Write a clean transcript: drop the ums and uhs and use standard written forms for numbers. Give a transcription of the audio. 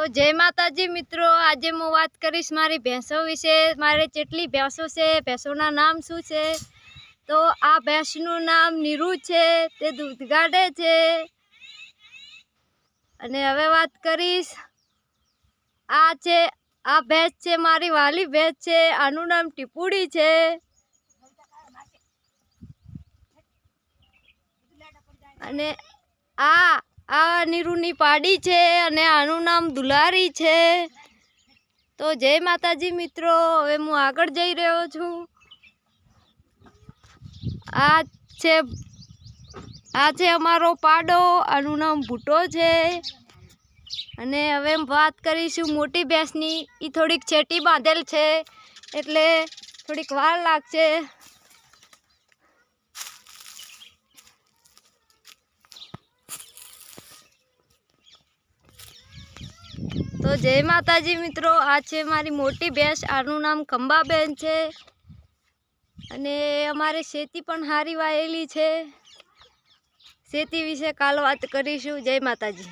जय माताजी मित्रों, आज मैं बात करीश मारी भैंसों विषे। मारे जेटली भैंसों से भैंसों नाम शू छे? तो आ भैंसनु नाम नीरू छे, ते दूध काढे छे। अने हवे बात करीश आ भैंस छे मारी वाली भैंस छे, आनु नाम टीपुड़ी छे। अने आ नीरूनी पाड़ी छे अने आनु नाम दुलारी छे। तो जय माताजी मित्रों, हवे हूँ आगळ जई रह्यो छुं। आ छे अमारो पाडो, आनु नाम भूटो छे। अने हवे बात करीशुं मोटी भैंसनी। ई थोड़ीक छेटी बांधेल छे एटले थोड़ीक वार लागशे। तो जय माताजी मित्रों, आ छे मारी मोटी भैंस, आनु नाम खंबाबेन छे। अने अमारे शेती पण हारी वायेली छे। शेती विषे काल वात करीशुं। जय माताजी।